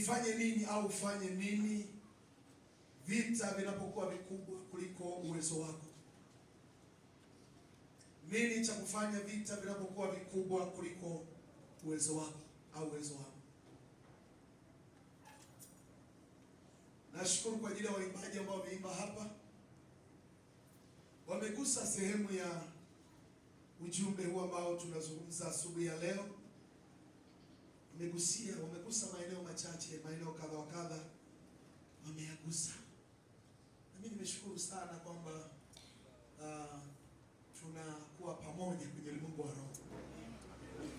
nifanye nini au ufanye nini vita vinapokuwa vikubwa kuliko uwezo wako? Nini cha kufanya vita vinapokuwa vikubwa kuliko uwezo wako au uwezo wako? Nashukuru kwa ajili ya waimbaji ambao wameimba hapa. Wamegusa sehemu ya ujumbe huu ambao tunazungumza asubuhi ya leo. Wamegusa maeneo machache, maeneo kadha wa kadha wameyagusa. Na mimi nimeshukuru sana kwamba tunakuwa pamoja kwenye ulimwengu wa roho.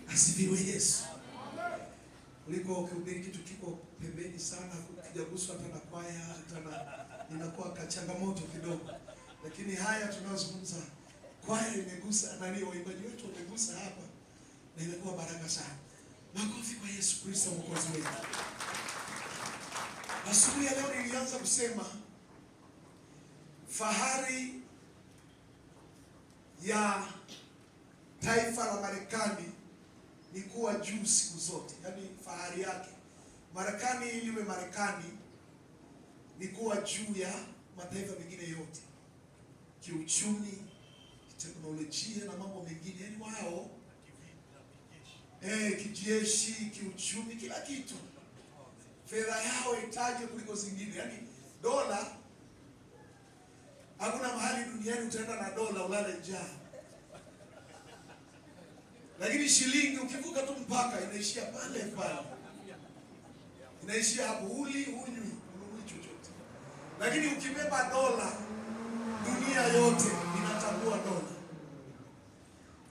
Asifiwe Yesu. Kuliko ukihubiri kitu kiko pembeni sana, kujaguswa hata na kwaya, inakuwa kachangamoto kidogo. Lakini haya tunazungumza, kwaya imegusa, waimbaji wetu wamegusa hapa, na imekuwa baraka sana. Makofi kwa Yesu Kristo mwokozi wetu. Asubuhi ya leo nilianza kusema fahari ya taifa la Marekani ni kuwa juu siku zote. Yaani fahari yake Marekani iliwe Marekani ni kuwa juu ya mataifa mengine yote, kiuchumi, teknolojia na mambo mengine. Yaani wao kijeshi, kiuchumi, kila kitu, fedha yao itaje kuliko zingine. Yaani dola, hakuna mahali duniani utaenda na dola ulale njaa. Lakini shilingi ukivuka tu mpaka inaishia pale pale. Inaishia hapo, hunywi chochote. Lakini ukibeba dola, dunia yote inatambua dola.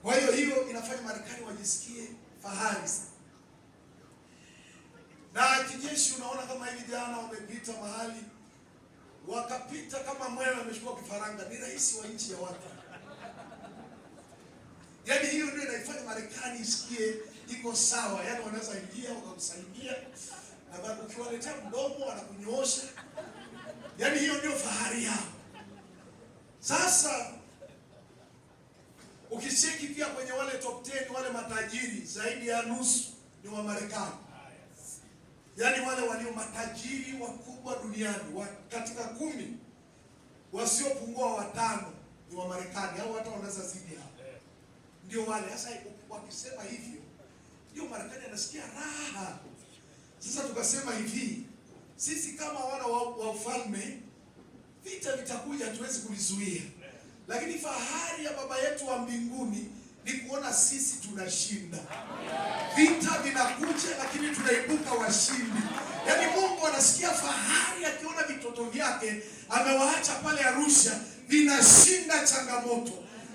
Kwa hiyo inafanya Marekani wajisikie fahari sana. Na kijeshi, unaona kama hivi jana wamepita mahali, wakapita kama mwewe amechukua kifaranga, ni rais wa nchi ya watu. Yaani hiyo ndio inaifanya Marekani isikie iko sawa. Yaani wanaweza ingia wakamsalimia, na baada ukiwaletea mdomo wanakunyoosha. Yaani hiyo ndio fahari yao. Sasa ukicheki pia kwenye wale top 10, wale matajiri zaidi ya nusu ni wa Marekani. Yaani wale walio matajiri wakubwa duniani, katika 10 wasiopungua 5 ni wa Marekani, au hata wanaweza zidi hapo. Ndio wale. Sasa wakisema hivyo, ndio Marekani anasikia raha. Sasa tukasema hivi, sisi kama wana wa ufalme, vita vitakuja, hatuwezi kulizuia. Lakini fahari ya baba yetu wa mbinguni ni kuona sisi tunashinda. Vita vinakuja, lakini tunaibuka washindi. Yaani Mungu anasikia fahari akiona vitoto vyake amewaacha pale Arusha vinashinda changamoto.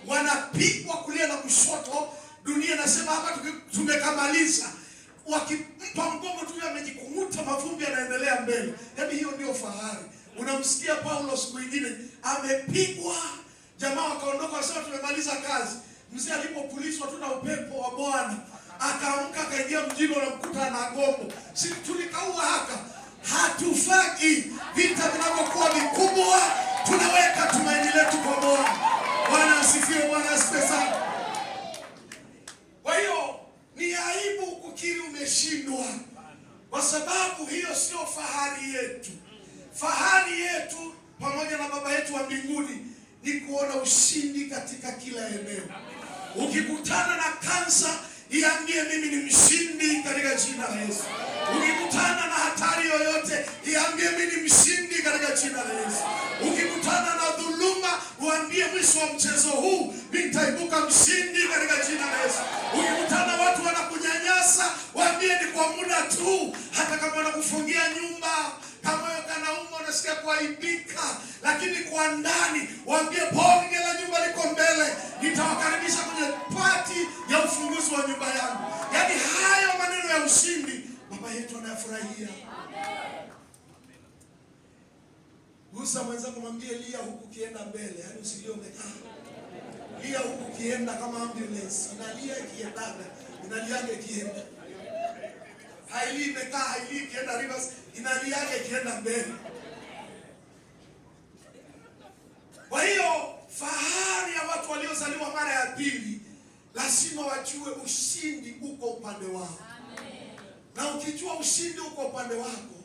Wanapigwa kulia na kushoto, dunia nasema hapa tumekamaliza. Wakimpa mgongo tu amejikumuta, mavumbi yanaendelea mbele. Yaani hiyo ndio fahari. Unamsikia Paulo siku nyingine amepigwa, jamaa wakaondoka wasema tumemaliza kazi. Mzee alipopulizwa tu na upepo wa Bwana, akaamka akaingia mjini, unamkuta na gombo. Sisi tulikaua haka. Hatufaki. Vita vinapokuwa vikubwa, tunaweka tumaini letu kwa Bwana. Bwana asifiwe, Bwana asifiwe sana. Kwa hiyo ni aibu kukiri umeshindwa, kwa sababu hiyo sio fahari yetu. Fahari yetu pamoja na baba yetu wa mbinguni ni kuona ushindi katika kila eneo. Ukikutana na kansa, iambie mimi ni mshindi katika jina la Yesu. Ukikutana na hatari yoyote, iambie mimi ni mshindi katika jina la Yesu. Ukikutana na dhuluma, uambie mwisho wa mchezo huu mimi nitaibuka mshindi katika jina la Yesu. Ukikutana watu wanakunyanyasa, waambie ni kwa muda tu. Hata kama wanakufungia nyumba, kama wewe kanauma unasikia kuaibika, lakini kwa ndani waambie bonge la nyumba liko mbele, nitawakaribisha kwenye party ya ufunguzi wa nyumba yangu. Yaani hayo maneno ya ushindi baba yetu anayafurahia. Gusa mwenzako, mwambie lia huku kienda mbele. Yaani usilio umekaa. Lia huku kienda kama ambulance. Inalia ikiendaga, inaliaga ikienda. Haili imekaa, haili ikienda reverse, inaliaga ikienda mbele. Kwa hiyo fahari ya watu waliozaliwa mara ya pili lazima wajue ushindi uko upande wao. Na ukijua ushindi uko upande wako,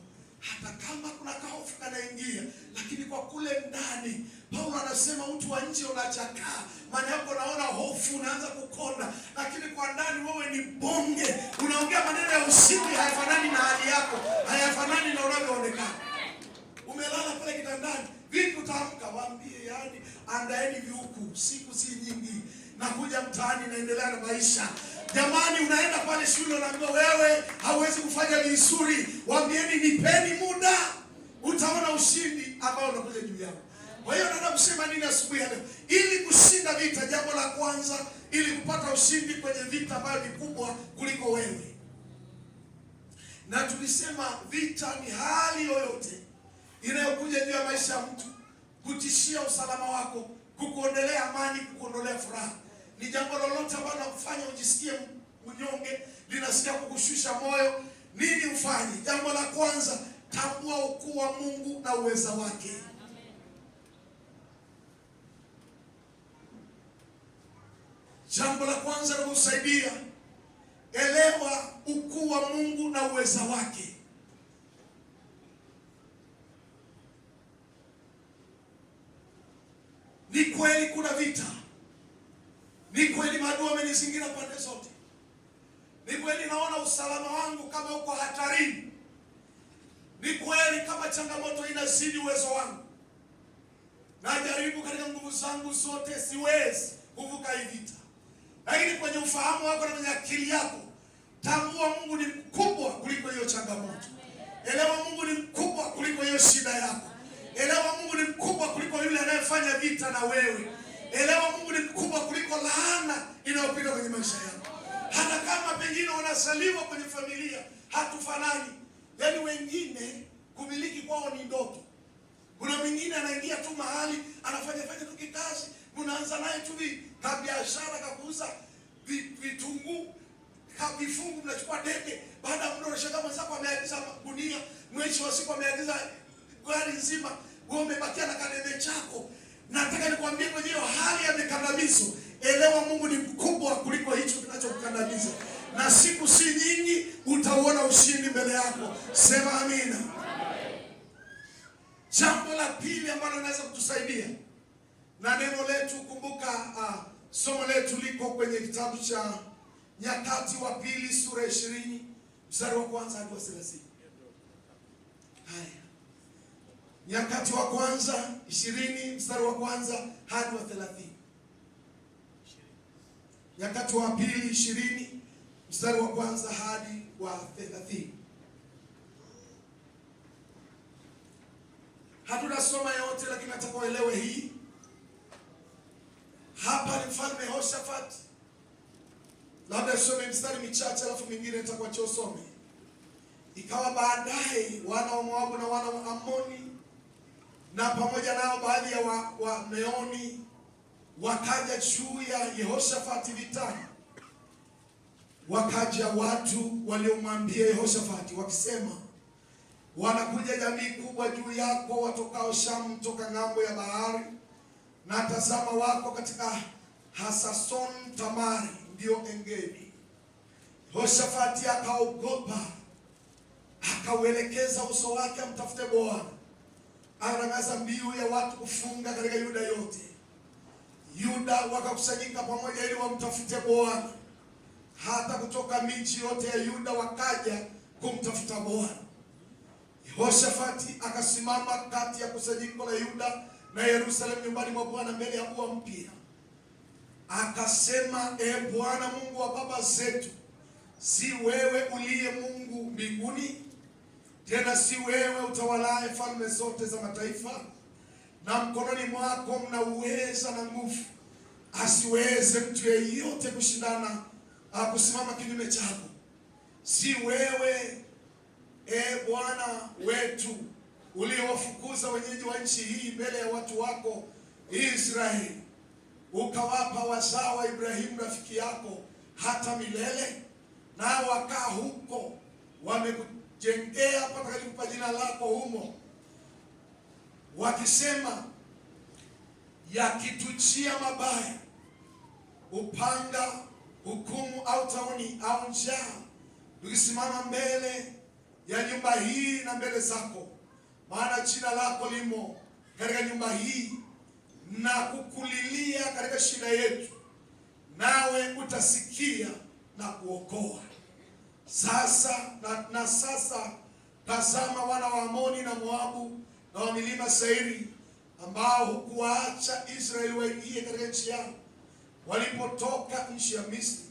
hata kama kuna kahofu kanaingia, lakini kwa kule ndani, Paulo anasema mtu wa nje unachakaa, maana yako naona hofu unaanza kukonda, lakini kwa ndani wewe ni bonge, unaongea maneno ya ushindi, hayafanani na hali yako, hayafanani na unavyoonekana. Umelala pale kitandani, vipi utaamka? Waambie yani, andaeni viuku, siku si nyingi, nakuja mtaani, naendelea na maisha. Jamani, unaenda pale shule unaambiwa wewe hauwezi kufanya vizuri, waambieni nipeni muda, utaona ushindi ambao unakuja juu yako. Kwa hiyo nataka kusema nini asubuhi ya leo? Ili kushinda vita, jambo la kwanza, ili kupata ushindi kwenye vita ambayo ni kubwa kuliko wewe. Na tulisema vita ni hali yoyote inayokuja juu ya maisha ya mtu, kutishia usalama wako, kukuondelea amani, kukuondolea furaha. Ni jambo lolote ambalo linakufanya ujisikie unyonge, linasikia kukushusha moyo. Nini ufanye? Jambo la kwanza, tambua ukuu wa Mungu na uweza wake. Jambo la kwanza likusaidia, elewa ukuu wa Mungu na uweza wake. Ni kweli kuna vita. Ni kweli maadui wamenizingira pande zote. Ni kweli naona usalama wangu kama uko hatarini. Ni kweli kama changamoto inazidi uwezo wangu. Najaribu katika nguvu zangu zote, siwezi kuvuka hii vita. Lakini kwenye ufahamu wako na kwenye akili yako, tambua Mungu ni mkubwa kuliko hiyo changamoto. Elewa Mungu ni mkubwa kuliko hiyo shida yako. Elewa Mungu ni mkubwa kuliko yule anayefanya vita na wewe. Elewa Mungu ni mkubwa kuliko laana inayopita kwenye maisha yako. Hata kama pengine wanasaliwa kwenye familia, hatufanani. Yaani wengine kumiliki kwao ni ndoto. Kuna mwingine anaingia tu mahali, anafanya tu kikazi, unaanza naye tu biashara, kakuuza vitunguu, vifungu, mnachukua debe, baada ya muda unashangaa mwenzako ameagiza gunia, mwisho wa siku ameagiza gari nzima, wewe umebakia na kadebe chako. Nataka nikwambie kwenye hiyo hali ya mikandamizo, elewa Mungu ni mkubwa kuliko hicho kinachokukandamiza. Na siku si nyingi utaona ushindi mbele yako. Sema amina. Jambo la pili ambalo linaweza kutusaidia na neno letu, kumbuka somo letu liko kwenye kitabu cha Nyakati wa Pili sura 20 mstari wa kwanza hadi wa 30. Haya. Nyakati wa kwanza 20 mstari wa kwanza hadi wa 30. Nyakati wa Pili 20 mstari wa kwanza hadi wa 30. Hatutasoma yote, lakini nataka uelewe hii. Hapa ni mfalme Yehoshafat. Labda usome mstari michache alafu mingine nitakuacha usome. Ikawa baadaye wana wa Moabu na wana wa Amoni na pamoja nao baadhi ya wa Meoni wakaja juu ya Yehoshafati vitani. Wakaja watu waliomwambia Yehoshafati wakisema, wanakuja jamii kubwa juu yako watokao Shamu toka ng'ambo ya bahari, na tazama wako katika Hasason Tamari, ndio Engedi. Yehoshafati akaogopa, akauelekeza uso wake amtafute Bwana. Akatangaza mbiu ya watu kufunga katika Yuda yote. Yuda wakakusanyika pamoja ili wamtafute Bwana. Hata kutoka miji yote ya Yuda wakaja kumtafuta Bwana. Yehoshafati akasimama kati ya kusanyiko la Yuda na Yerusalemu nyumbani mwa Bwana mbele ya ua mpya. Akasema, Bwana Mungu wa baba zetu, si wewe uliye Mungu mbinguni? Tena si wewe utawalaye falme zote za mataifa? Na mkononi mwako mna uweza na nguvu, asiweze mtu yeyote kushindana kusimama kinyume chako. Si wewe Bwana wetu uliowafukuza wenyeji wa nchi hii mbele ya watu wako Israeli, ukawapa wazao wa Ibrahimu rafiki yako hata milele? Nao wakaa huko, wamekujengea patakatifu pa jina lako humo, wakisema, yakitujia mabaya, upanga, hukumu au tauni au njaa, tukisimama mbele ya nyumba hii na mbele zako, maana jina lako limo katika nyumba hii, na kukulilia katika shida yetu, nawe utasikia na kuokoa. Sasa na sasa tazama wana wa Amoni na Moabu na wa milima Seiri, ambao hukuwaacha Israeli waingie katika nchi yao walipotoka nchi ya Misri,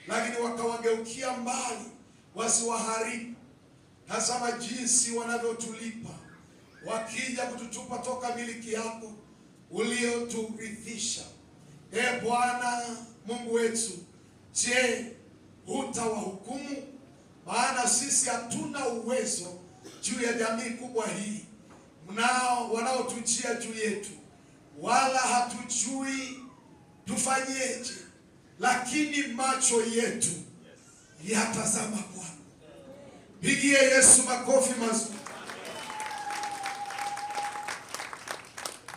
lakini wakawageukia mbali wasiwaharibu. Tazama jinsi wanavyotulipa, wakija kututupa toka miliki yako ulioturithisha. Bwana Mungu wetu, je, hutawahukumu? Maana sisi hatuna uwezo juu ya jamii kubwa hii wanaotujia juu yetu, wala hatujui tufanyeje, lakini macho yetu yatazama Bwana. Pigie Yesu makofi mazuri.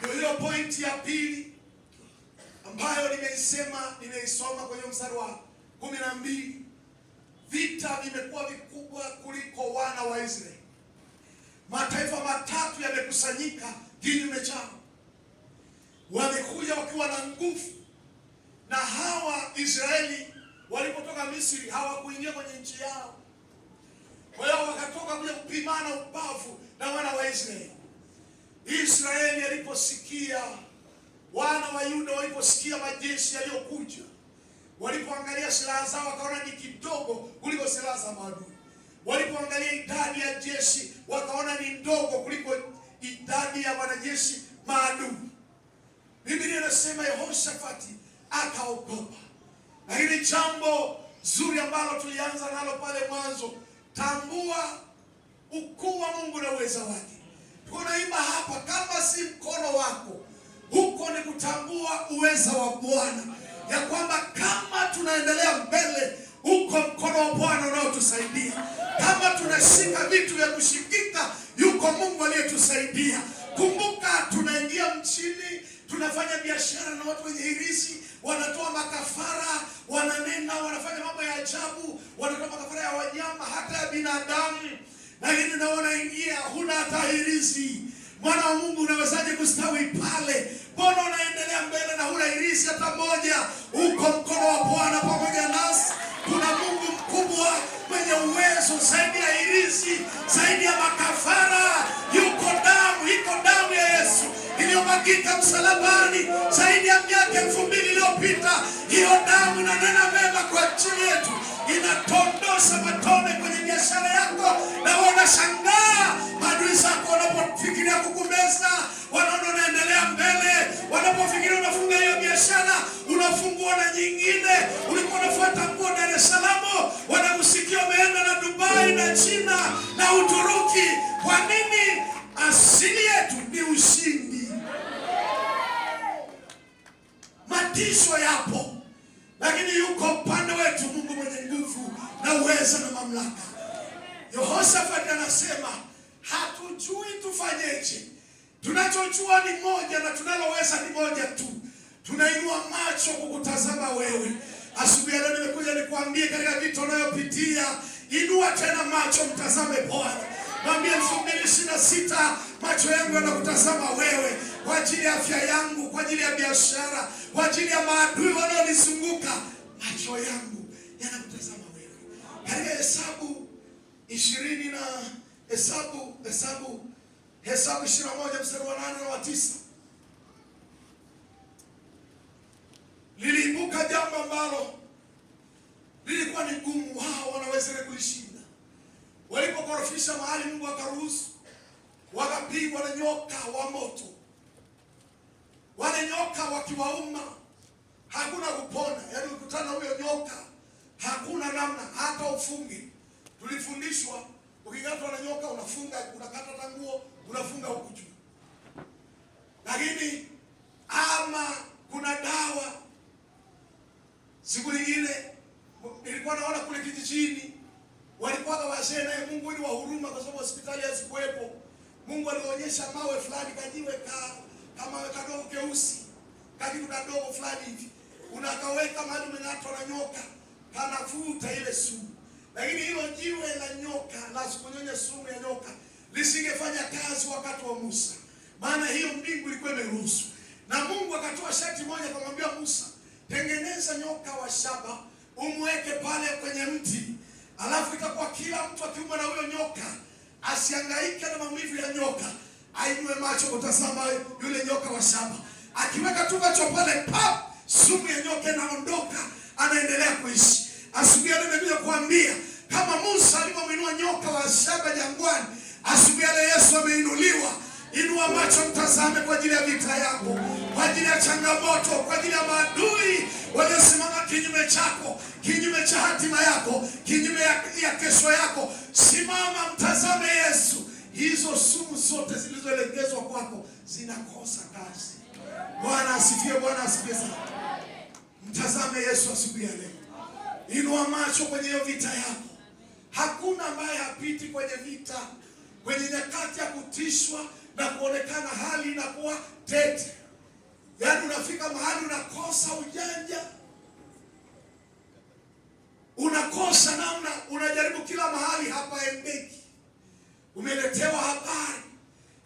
Ndio hiyo pointi ya pili ambayo nimeisoma kwenye mstari wa 12. Vita vimekuwa vikubwa kuliko wana wa Israeli. Mataifa matatu yamekusanyika kinyume chao. Wamekuja wakiwa na nguvu, na hawa Israeli walipotoka Misri hawakuingia kwenye nchi yao. Kwa hiyo wakatoka kuja kupimana ubavu na wana wa Israeli. Israeli aliposikia, wana wa Yuda waliposikia majeshi yaliyokuja, walipoangalia silaha zao wakaona ni kidogo kuliko silaha za maadui. Walipoangalia idadi ya jeshi wakaona ni ndogo kuliko idadi ya wanajeshi maadui. Biblia inasema Yehoshafati akaogopa. Lakini jambo zuri ambalo tulianza nalo pale mwanzo, tambua ukuu wa Mungu na uweza wake. Tunaimba hapa, kama si mkono wako, huko ni kutambua uweza wa Bwana, ya kwamba kama tunaendelea mbele, uko mkono wa Bwana unaotusaidia. Kama tunashika vitu vya kushikika, yuko Mungu aliyetusaidia. Kumbuka, tunaingia mchini, tunafanya biashara na watu wenye hirizi, wanatoa makafara, wananena, wanafanya mambo ya ajabu, wanatoa makafara ya wanyama, hata ya binadamu. Lakini naona ingia, huna hata hirizi. Mwana wa Mungu, unawezaje kustawi pale? Mbona unaendelea mbele na huna hirizi hata moja? Uko mkono wa Bwana pamoja nasi. Kuna Mungu mkubwa mwenye uwezo zaidi ya hirizi, zaidi ya makafara. Iko damu ya Yesu iliyomwagika msalabani zaidi ya miaka 2000 iliyopita. Hiyo damu inanena mema kwa ajili yetu, inatondosha matone kwenye biashara yako, na wanashangaa maadui zako wanapofikiria kukumeza. Wanaona unaendelea mbele, wanapofikiria unafunga hiyo biashara, unafungua na nyingine. Ulikuwa unafuata nguo Dar es Salaam, wanakusikia umeenda na Dubai na China na Uturuki. Kwa nini? Asili yetu ni ushindi. Matisho yapo, lakini yuko upande wetu Mungu mwenye nguvu na uweza na mamlaka. Yehoshafati anasema, hatujui tufanyeje. Tunachojua ni moja, na tunaloweza ni moja tu. Tunainua macho kukutazama wewe. Asubuhi ya leo nimekuja nikuambie, katika vitu unayopitia, inua tena macho, mtazame Bwana. Mwambie 2026, macho yangu yanakutazama wewe, kwa ajili ya afya yangu, kwa ajili ya biashara, kwa ajili ya maadui wanaonizunguka. Macho yangu yanakutazama wewe. Katika Hesabu 20 na Hesabu 21 mstari wa 8 na wa 9, liliibuka jambo ambalo lilikuwa ni gumu, wao wanaweza kulishinda. Walipokorofisha mahali, Mungu akaruhusu, wakapigwa na nyoka wa moto. Wale nyoka wakiwauma, hakuna kupona. Yaani ukutana huyo nyoka, hakuna namna, hata ufunge. Tulifundishwa, ukikatwa na nyoka unafunga, unakata tanguo, unafunga huku juu. Lakini ama kuna dawa. Siku nyingine nilikuwa naona kule kijijini, walikuwa wazee, naye Mungu ni wa huruma, kwa sababu hospitali hazikuwepo. Mungu alionyesha mawe fulani, kajiwe kama kadogo keusi, kajiwe kadogo fulani hivi, unakaweka mahali umengatwa na nyoka, kanafuta ile sumu. Lakini hilo jiwe la nyoka la kunyonya sumu ya nyoka lisingefanya kazi wakati wa Musa, maana hiyo mbingu ilikuwa imeruhusu. Na Mungu akatoa sharti moja, akamwambia Musa, tengeneza nyoka wa shaba umweke pale kwenye mti, alafu itakuwa kila mtu akiumwa na huyo nyoka asihangaike na maumivu ya nyoka, ainue macho kutazama yule nyoka wa shaba. Akiweka tu macho pale, pap, sumu ya nyoka inaondoka, anaendelea kuishi. Asubuhi ya leo nimekuja kuambia, kama Musa alipomwinua nyoka wa shaba jangwani, asubuhi ya leo Yesu ameinuliwa. Inua macho, mtazame kwa ajili ya vita yako, kwa ajili ya changamoto, kwa ajili ya maadui waliosimama kinyume chako, kinyume cha hatima yako, kinyume ya kesho yako. Simama, mtazame Yesu. Hizo sumu zote zilizoelekezwa kwako zinakosa kazi. Bwana asifiwe, Bwana asifiwe sana. Mtazame Yesu asubuhi ya leo. Inua macho kwenye hiyo vita yako. Hakuna ambaye hapiti kwenye vita, kwenye nyakati ya kutishwa na kuonekana hali inakuwa tete. Yaani unafika mahali unakosa ujanja, unakosa namna, unajaribu kila mahali, hapaendeki. Umeletewa habari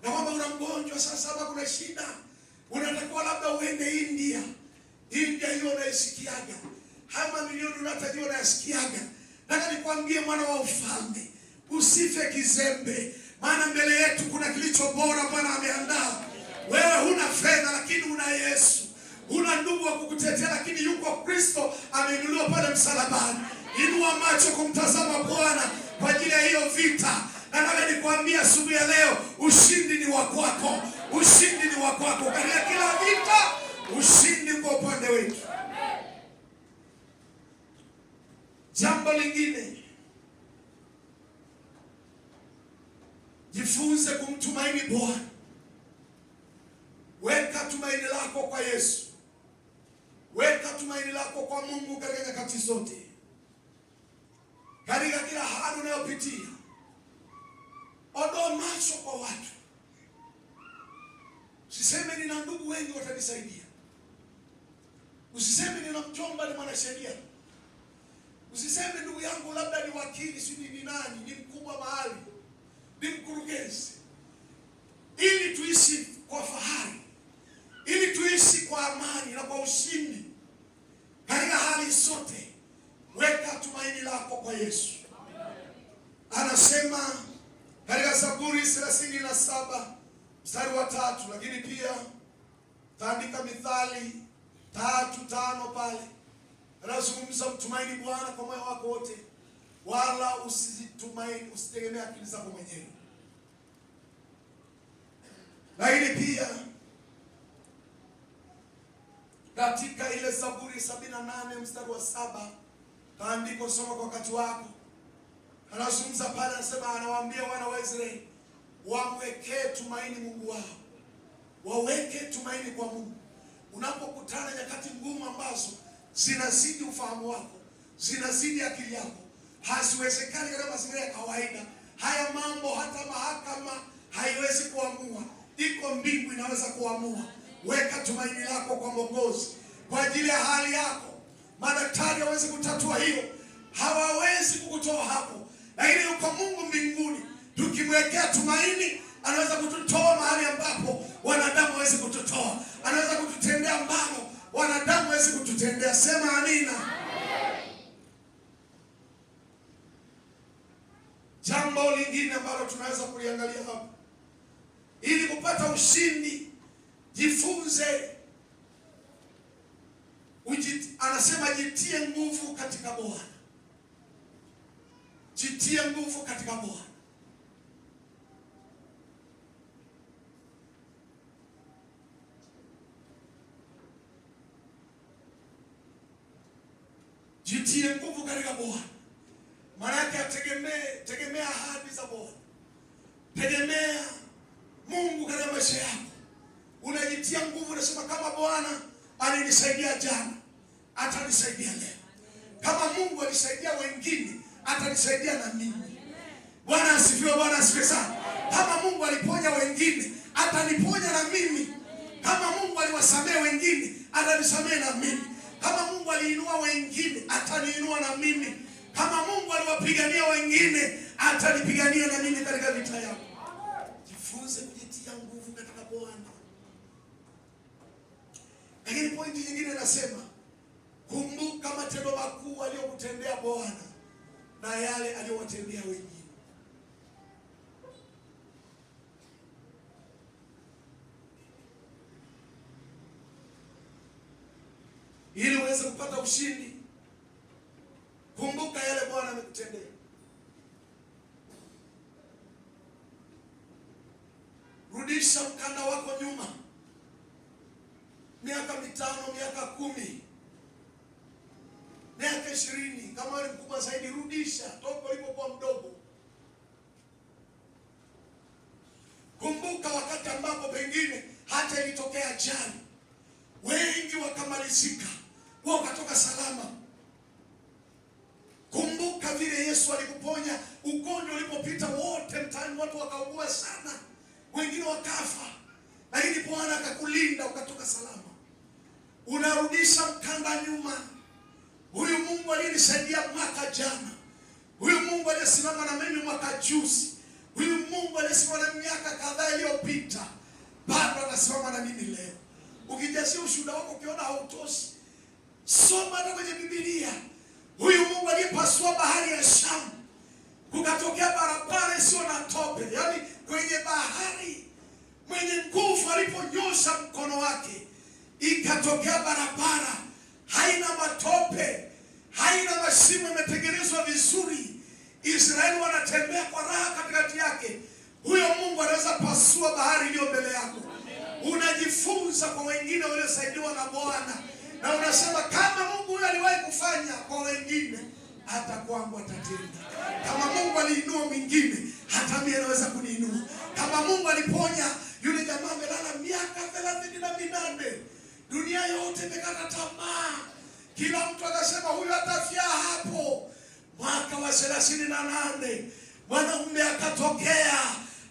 na kwamba una mgonjwa sasa, hapa kuna shida, unatakiwa labda uende India. India hiyo unaisikiaga, haya mamilioni unatakiwa unayasikiaga. Nataka nikwambie mwana wa ufalme, usife kizembe, maana mbele yetu kuna kilicho bora Bwana ameandaa. Wewe huna fedha lakini una Yesu. Huna ndugu wa kukutetea lakini yuko Kristo ameinuliwa pale msalabani. Inua macho kumtazama Bwana kwa ajili ya hiyo vita. Na nataka nikwambie asubuhi ya leo, ushindi ni wa kwako. Ushindi ni wa kwako. Katika kila vita, ushindi kwa upande wetu. Jambo lingine, jifunze kumtumaini Bwana. Weka tumaini lako kwa Yesu. Weka tumaini lako kwa Mungu katika nyakati zote. Katika kila hali unayopitia, ondoa macho kwa watu. Usiseme nina ndugu wengi watanisaidia. Usiseme nina mjomba ni mwanasheria. Usiseme ndugu yangu labda ni wakili, si ni nani, ni mkubwa mahali, ni mkurugenzi. Ili tuishi kwa fahari, ili tuishi kwa amani na kwa ushindi katika hali zote, weka tumaini lako kwa Yesu. Anasema katika Zaburi 37 mstari wa 3, lakini pia taandika Mithali 3:5 pale. Anazungumza mtumaini Bwana kwa moyo wako wote, wala usitegemee akili zako mwenyewe. Lakini pia katika ile Zaburi 78 mstari wa 7, taandiko soma kwa wakati wako. Anazungumza pale, anasema, anawaambia wana wa Israeli wamwekee tumaini Mungu wao. Waweke tumaini kwa Mungu. Unapokutana nyakati ngumu ambazo zinazidi ufahamu wako, zinazidi akili yako, haziwezekani katika mazingira ya kawaida, haya mambo hata mahakama haiwezi kuamua, iko mbingu inaweza kuamua. Weka tumaini lako kwa Mwokozi kwa ajili ya hali yako. Madaktari hawezi kutatua hiyo, hawawezi kukutoa hapo, lakini yuko Mungu mbinguni. Tukimwekea tumaini, anaweza kututoa mahali ambapo wanadamu hawezi kututoa. Anaweza kututendea ambalo wanadamu hawezi kututendea. Sema amina. Jambo lingine ambalo tunaweza kuliangalia hapa, ili kupata ushindi, jifunze. Anasema jitie nguvu katika Bwana. Jitie nguvu katika Bwana. Jitie nguvu katika Bwana. Maana yake tegemea ahadi za Bwana. Tegemea Mungu katika maisha yako. Unajitia nguvu, unasema kama Bwana alinisaidia jana, atanisaidia leo. Kama Mungu alisaidia wengine, atanisaidia na mimi. Bwana asifiwe, Bwana asifiwe sana. Kama Mungu aliponya wengine, ataniponya na mimi. Kama Mungu aliwasamehe wengine, atanisamehe na mimi. Kama Mungu aliinua wengine, ataniinua na mimi. Kama Mungu aliwapigania wengine, atanipigania na mimi katika vita yangu. Jifunze kujitia nguvu katika Bwana. Lakini pointi nyingine nasema, kumbuka matendo makuu aliyokutendea Bwana na yale aliyowatendea wengine. Ili uweze kupata ushindi, kumbuka yale Bwana amekutendea. Rudisha mkanda wako nyuma, miaka 5, miaka 10, miaka 20. Kama wewe mkubwa zaidi, rudisha toka ulipokuwa mdogo. Kumbuka wakati ambapo pengine hata ilitokea ajali, wengi wakamalizika, wao wakatoka salama. Kumbuka vile Yesu alikuponya ugonjwa ulipopita wote mtaani, watu wakaugua sana, wengine wakafa, lakini Bwana akakulinda ukatoka salama. Unarudisha mkanda nyuma. Huyu Mungu aliyenisaidia mwaka jana, huyu Mungu aliyesimama na mimi mwaka juzi, huyu Mungu aliyesimama na miaka kadhaa iliyopita, bado anasimama na mimi leo. Ukijazia ushuhuda wako ukiona hautoshi, soma hata kwenye Biblia. Huyu Mungu aliyepasua bahari ya Shamu, kukatokea barabara isiyo na tope, yaani kwenye bahari, mwenye nguvu aliponyosha mkono wake, ikatokea barabara haina matope, haina mashimo, imetengenezwa vizuri. Israeli wanatembea kwa raha katikati yake. Huyo Mungu anaweza pasua bahari iliyo mbele yako. Unajifunza kwa wengine waliosaidiwa na Bwana, na unasema kama Mungu huyo aliwahi kufanya kwa wengine, hata kwangu atatenda. Kama Mungu aliinua mwingine, hata mimi anaweza kuniinua. Kama Mungu aliponya yule jamaa amelala miaka 38, dunia yote imekata tamaa, kila mtu akasema huyu atafia hapo. Mwaka wa 38 mwanaume akatokea,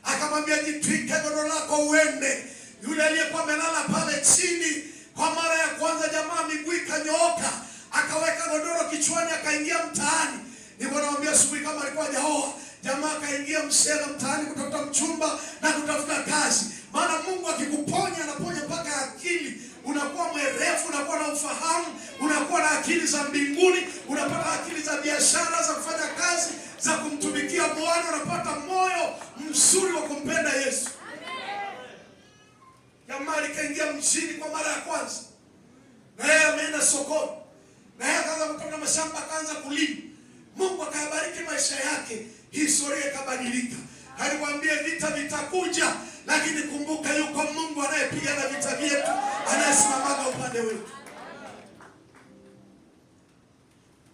akamwambia jitwike godoro lako uende. Yule aliyekuwa amelala pale chini, kwa mara ya kwanza jamaa miguu ikanyooka, akaweka godoro kichwani, akaingia mtaani. Nikamwambia asubuhi kama alikuwa hajaoa, jamaa akaingia msela mtaani kutafuta mchumba na kutafuta kazi. Maana Mungu akikuponya anaponya mpaka akili. Unakuwa mwerefu, unakuwa na ufahamu, unakuwa na akili za mbinguni, unapata akili za biashara, za kufanya kazi, za kumtumikia Bwana, unapata moyo mzuri wa kumpenda Yesu. Jamaa alikaingia mjini kwa mara ya kwanza, na yeye ameenda sokoni, na yeye akaanza kutoka mashamba, akaanza kulima. Mungu akabariki maisha yake, historia ikabadilika. Aliwaambia vita vitakuja, lakini kumbuka yuko Mungu anayepigana vita vyetu, anayesimama upande wetu.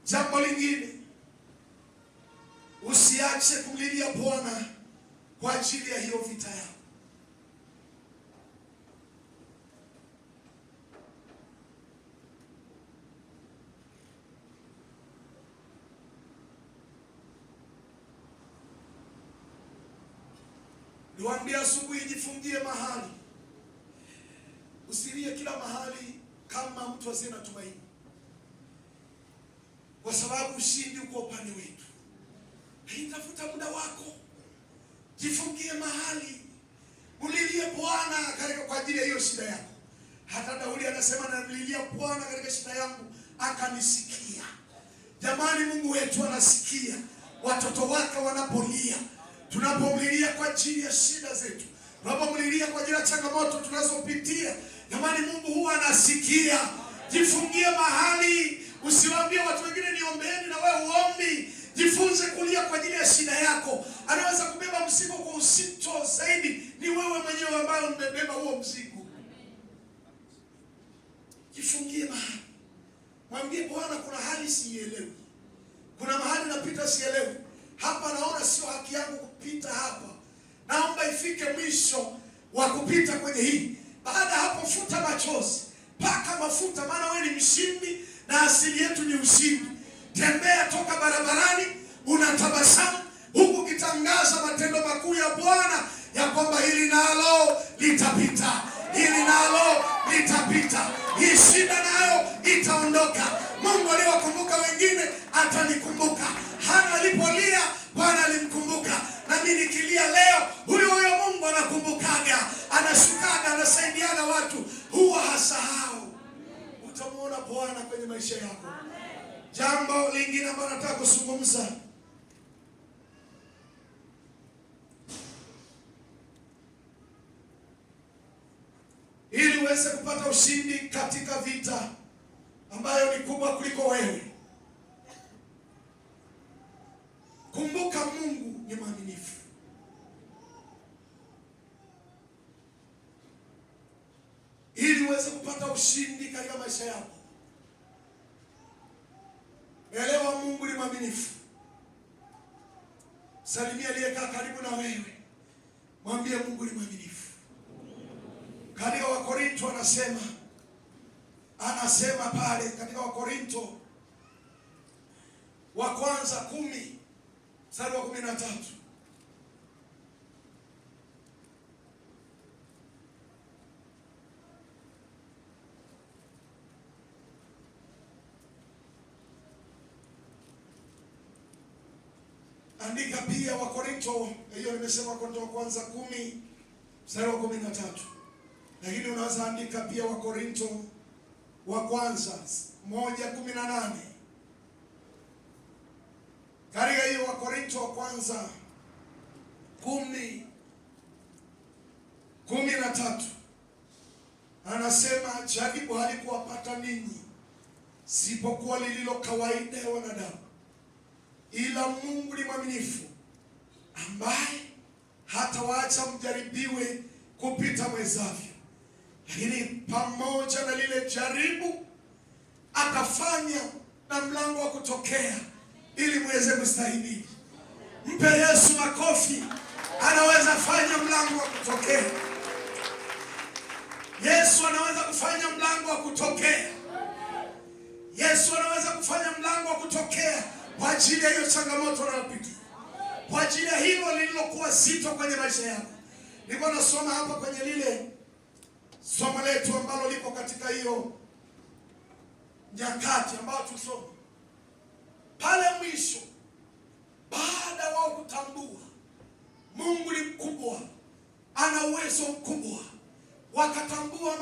Jambo lingine, usiache kumlilia Bwana kwa ajili ya hiyo vita yako. Niwaambia asubuhi, jifungie mahali. Usilie kila mahali kama mtu asiye na tumaini, kwa sababu ushindi uko upande wetu. Tafuta muda wako, jifungie mahali, ulilie Bwana katika kwa ajili ya hiyo shida yako. Hata Daudi anasema, nalilia Bwana katika shida yangu akanisikia. Jamani, Mungu wetu anasikia watoto wake wanapolia. Tunapomlilia kwa ajili ya shida zetu, tunapomlilia kwa ajili ya changamoto tunazopitia, jamani, Mungu huwa anasikia. Jifungie mahali, usiwaambie watu wengine niombeeni na wewe uombi. Jifunze kulia kwa ajili ya shida yako. Anaweza kubeba mzigo kwa uzito zaidi, ni wewe mwenyewe ambaye umebeba huo mzigo. Jifungie mahali, mwambie Bwana, kuna hali sielewi, kuna mahali napita sielewi. Hapa naona sio haki yangu kupita hapa. Naomba ifike mwisho wa kupita kwenye hii. Baada hapo, futa machozi, paka mafuta, maana wewe ni mshindi na asili yetu ni ushindi. Tembea toka barabarani unatabasamu, huku kitangaza matendo makuu ya Bwana, ya kwamba hili nalo litapita, hili nalo litapita, hii shida nayo itaondoka. Mungu aliyewakumbuka wengine atanikumbuka. Hana alipolia, Bwana alimkumbuka. Na mimi nikilia leo, huyo Mungu anakumbukaga, anashukaga, anasaidiana watu, huwa hasahau. Utamuona Bwana kwenye maisha yako. Jambo lingine ambalo nataka kuzungumza, ili uweze kupata ushindi katika vita ambayo ni kubwa kuliko wewe, kumbuka Mungu ni mwaminifu. Ili uweze kupata ushindi katika maisha yako, elewa Mungu ni mwaminifu. Salimia aliyekaa karibu na wewe, mwambie Mungu ni mwaminifu. Katika Wakorinto anasema pale katika Wakorinto wa kwanza 10:13, andika pia Wakorinto, hiyo nimesema Wakorinto wa kwanza 10:13, lakini unaweza andika pia Wakorinto wa kwanza 1:18. Katika hiyo Wakorinto wa kwanza 10:13 anasema, jaribu halikuwapata ninyi sipokuwa lililo kawaida ya wanadamu, ila Mungu ni mwaminifu, ambaye hatawaacha mjaribiwe kupita mwezavyo, lakini pamoja na lile jaribu atafanya na mlango wa kutokea ili muweze kustahimili. Mpe Yesu makofi. Anaweza fanya mlango wa kutokea. Yesu anaweza kufanya mlango wa kutokea. Yesu anaweza kufanya mlango wa kutokea kwa ajili ya hiyo changamoto unayopitia, kwa ajili ya hilo lililokuwa zito kwenye maisha yako. Nilikuwa nasoma hapa kwenye lile somo letu ambalo liko katika hiyo Nyakati ambayo tusoma pale mwisho, baada wao kutambua Mungu ni mkubwa, ana uwezo mkubwa, wakatambua